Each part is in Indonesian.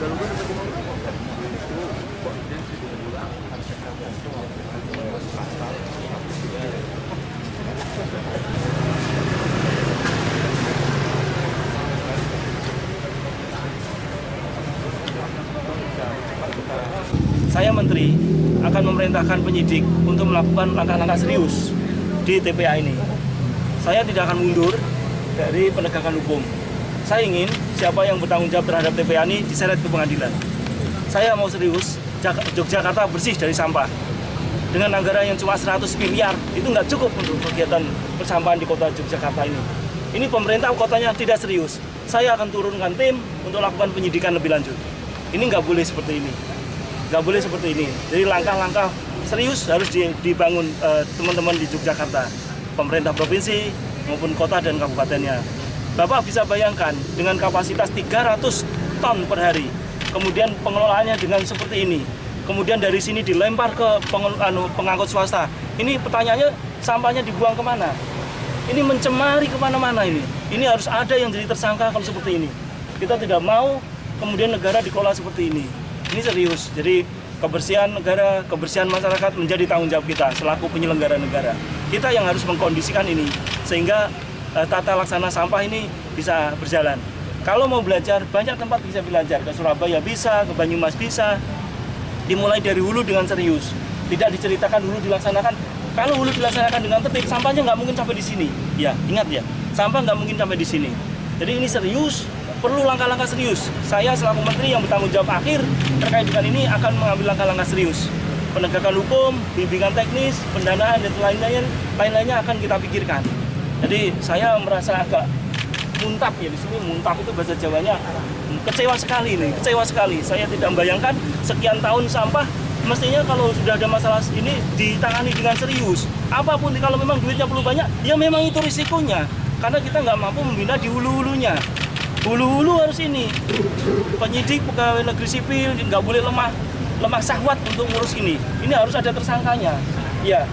Saya Menteri akan memerintahkan penyidik untuk melakukan langkah-langkah serius di TPA ini. Saya tidak akan mundur dari penegakan hukum. Saya ingin siapa yang bertanggung jawab terhadap TPA ini diseret ke pengadilan. Saya mau serius, Yogyakarta bersih dari sampah. Dengan anggaran yang cuma 100 miliar, itu nggak cukup untuk kegiatan persampahan di kota Yogyakarta ini. Ini pemerintah kotanya tidak serius. Saya akan turunkan tim untuk lakukan penyidikan lebih lanjut. Ini nggak boleh seperti ini. Nggak boleh seperti ini. Jadi langkah-langkah serius harus dibangun teman-teman di Yogyakarta, pemerintah provinsi maupun kota dan kabupatennya. Bapak bisa bayangkan dengan kapasitas 300 ton per hari, kemudian pengelolaannya dengan seperti ini, kemudian dari sini dilempar ke pengangkut swasta. Ini pertanyaannya, sampahnya dibuang kemana? Ini mencemari kemana-mana ini. Ini harus ada yang jadi tersangka kalau seperti ini. Kita tidak mau kemudian negara dikelola seperti ini. Ini serius, jadi kebersihan negara, kebersihan masyarakat menjadi tanggung jawab kita selaku penyelenggara negara. Kita yang harus mengkondisikan ini, sehingga tata laksana sampah ini bisa berjalan. Kalau mau belajar, banyak tempat bisa belajar. Ke Surabaya bisa, ke Banyumas bisa. Dimulai dari hulu dengan serius. Tidak diceritakan hulu dilaksanakan. Kalau hulu dilaksanakan dengan tertib, sampahnya nggak mungkin sampai di sini. Ya, ingat ya, sampah nggak mungkin sampai di sini. Jadi ini serius. Perlu langkah-langkah serius. Saya selaku Menteri yang bertanggung jawab akhir terkait dengan ini akan mengambil langkah-langkah serius. Penegakan hukum, bimbingan teknis, pendanaan, dan lain-lainnya akan kita pikirkan. Jadi saya merasa agak muntap ya di sini. Muntap itu bahasa Jawanya kecewa sekali ini, kecewa sekali. Saya tidak membayangkan sekian tahun sampah, mestinya kalau sudah ada masalah ini ditangani dengan serius. Apapun kalau memang duitnya perlu banyak, ya memang itu risikonya. Karena kita nggak mampu membina di hulu-hulunya. Hulu-hulu harus ini, penyidik pegawai negeri sipil nggak boleh lemah sahwat untuk ngurus ini. Ini harus ada tersangkanya, ya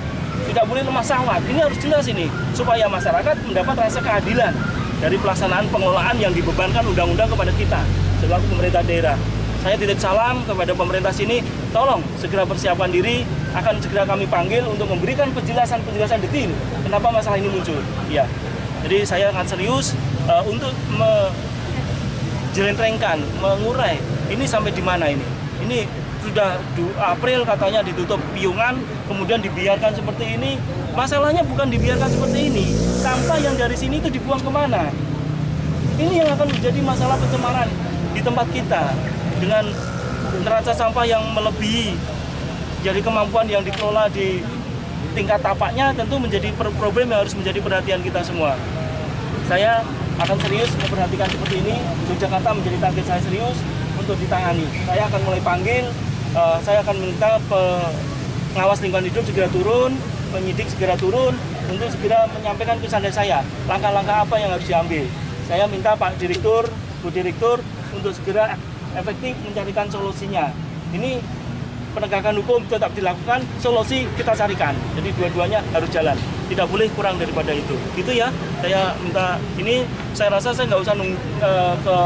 tidak boleh lemah sahwat. Ini harus jelas ini supaya masyarakat mendapat rasa keadilan dari pelaksanaan pengelolaan yang dibebankan undang-undang kepada kita selaku pemerintah daerah. Saya titip salam kepada pemerintah sini, tolong segera persiapan diri, akan segera kami panggil untuk memberikan penjelasan detail kenapa masalah ini muncul. Ya, jadi saya akan serius untuk menjelentrenkan, mengurai ini sampai di mana ini. Ini sudah April katanya ditutup piungan, kemudian dibiarkan seperti ini. Masalahnya bukan dibiarkan seperti ini, sampah yang dari sini itu dibuang kemana? Ini yang akan menjadi masalah pencemaran di tempat kita dengan neraca sampah yang melebihi. Jadi kemampuan yang dikelola di tingkat tapaknya tentu menjadi problem yang harus menjadi perhatian kita semua. Saya akan serius memperhatikan seperti ini. Yogyakarta menjadi target saya serius untuk ditangani. Saya akan mulai panggil, saya akan minta pengawas lingkungan hidup segera turun, penyidik segera turun untuk segera menyampaikan kesan saya. Langkah-langkah apa yang harus diambil. Saya minta Pak Direktur, Bu Direktur untuk segera efektif mencarikan solusinya. Ini penegakan hukum tetap dilakukan, solusi kita carikan. Jadi dua-duanya harus jalan, tidak boleh kurang daripada itu. Gitu ya, saya minta ini. Saya rasa saya nggak usah ke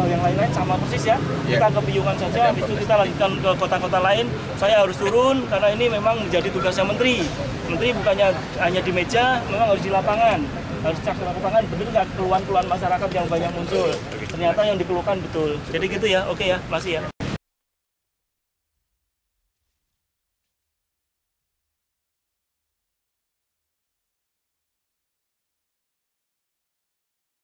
yang lain-lain, sama persis ya. Kita ke Piungan saja, habis itu kita lanjutkan ke kota-kota lain. Saya harus turun karena ini memang menjadi tugasnya Menteri. Menteri bukannya hanya di meja, memang harus di lapangan. Harus cek di lapangan, betul nggak keluhan-keluhan masyarakat yang banyak muncul. Ternyata yang dikeluhkan betul. Jadi gitu ya, oke ya, masih ya.